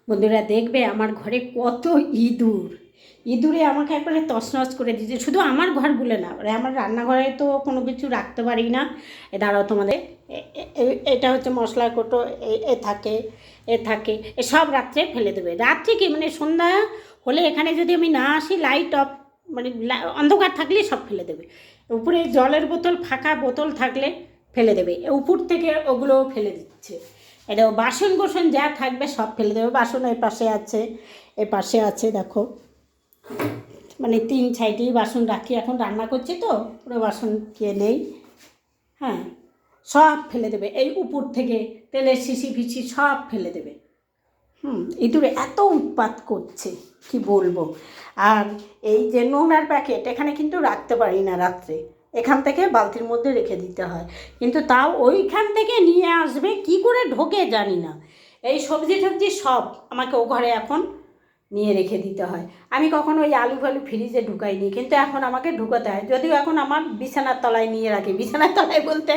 বন্ধুরা দেখবে আমার ঘরে কত ইঁদুর। ইঁদুরে আমাকে একবারে তছনছ করে দিয়েছে, শুধু আমার ঘর বলে না, আমার রান্নাঘরে তো কোনো কিছু রাখতে পারি না। দাঁড়াও তোমাদের, এটা হচ্ছে মশলার কোটো, এ থাকে এ থাকে, এ সব রাত্রে ফেলে দেবে। রাত্রে কি মানে সন্ধ্যা হলে এখানে যদি আমি না আসি, লাইট অফ মানে অন্ধকার থাকলে সব ফেলে দেবে। উপরে জলের বোতল, ফাঁকা বোতল থাকলে ফেলে দেবে, উপর থেকে ওগুলোও ফেলে দিচ্ছে। এটা বাসন কোসন যা থাকবে সব ফেলে দেবে। বাসন এই পাশে আছে, এ পাশে আছে, দেখো মানে 3 সাইডেই বাসন রাখি, এখন রান্না করছি তো পুরো বাসন কে নেই। হ্যাঁ, সব ফেলে দেবে, এই উপর থেকে তেলের শিশি ফিসি সব ফেলে দেবে। ইঁদুরে এত উৎপাত করছে কি বলবো। আর এই যে নোংরার প্যাকেট এখানে কিন্তু রাখতে পারি না রাত্রে, এখান থেকে বালতির মধ্যে রেখে দিতে হয়, কিন্তু তাও ওইখান থেকে নিয়ে আসবে কি করে ঢোকে জানি না। এই সবজি টবজি সব আমাকে ও ঘরে এখন নিয়ে রেখে দিতে হয়। আমি কখনো ওই আলু ফালু ফ্রিজে ঢুকাইনি, কিন্তু এখন আমাকে ঢুকাতে হয়, যদিও এখন আমার বিছানার তলায় নিয়ে রাখি। বিছানার তলায় বলতে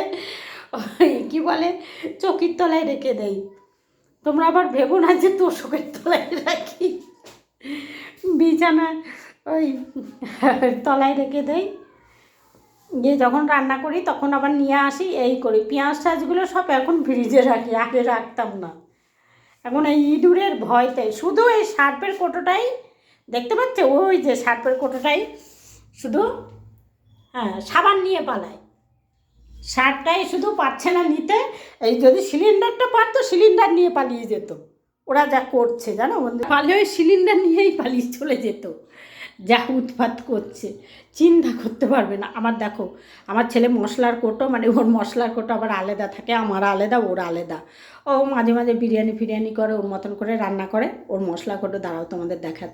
ওই কী বলে, চৌকির তলায় রেখে দেই। তোমরা আবার ভেবো না যে তোষকের তলায় রাখি, বিছানা ওই তলায় রেখে দেই, গিয়ে যখন রান্না করি তখন আবার নিয়ে আসি, এই করি। পেঁয়াজ টাজগুলো সব এখন ফ্রিজে রাখি, আগে রাখতাম না। এখন এই ইঁদুরের ভয়তে শুধু এই সার্পের কোটোটাই দেখতে পাচ্ছে, ওই যে সার্পের কোটোটাই শুধু, হ্যাঁ, সাবান নিয়ে পালায়। সারটাই শুধু পারছে না নিতে। এই যদি সিলিন্ডারটা পারতো, সিলিন্ডার নিয়ে পালিয়ে যেত। ওরা যা করছে জানো বন্ধু, পালিয়ে ওই সিলিন্ডার নিয়েই পালিয়ে চলে যেত। যা উৎপাত করছে চিন্তা করতে পারবে না। আমার দেখো, আমার ছেলে মশলার কোটো, মানে ওর মশলার কোটো আবার আলাদা থাকে, আমার আলাদা ওর আলাদা। ও মাঝে মাঝে বিরিয়ানি ফিরিয়ানি করে, ওর মতন করে রান্না করে। ওর মশলা কোটো দাঁড়াও তোমাদের দেখা,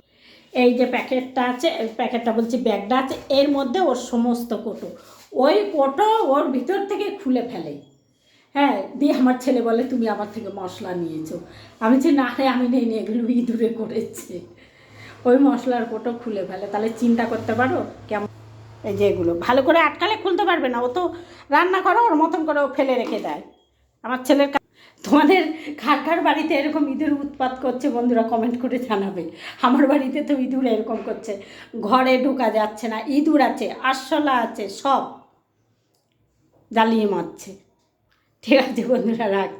এই যে প্যাকেটটা আছে, প্যাকেটটা বলছি ব্যাগটা আছে, এর মধ্যে ওর সমস্ত কোটো। ওই কোটো ওর ভিতর থেকে খুলে ফেলে। হ্যাঁ, দিয়ে আমার ছেলে বলে তুমি আমার থেকে মশলা নিয়েছো। আমি যে না রে, আমি নেই, এগুলো ইঁদুরে করেছে। ওই মশলার কোটো খুলে ফেলে, তাহলে চিন্তা করতে পারো কেমন। এই যে এগুলো ভালো করে আটকালে খুলতে পারবে না, ও তো রান্না করো ওর মতন করে ও ফেলে রেখে দেয়। আমার ছেলের তোমাদের কার কার বাড়িতে এরকম ইঁদুর উৎপাত করছে বন্ধুরা কমেন্ট করে জানাবে। আমার বাড়িতে তো ইঁদুর এরকম করছে, ঘরে ঢোকা যাচ্ছে না, ইঁদুর আছে, আরশোলা আছে, সব জ্বালিয়ে মারছে। ঠিক আছে বন্ধুরা, রাখ।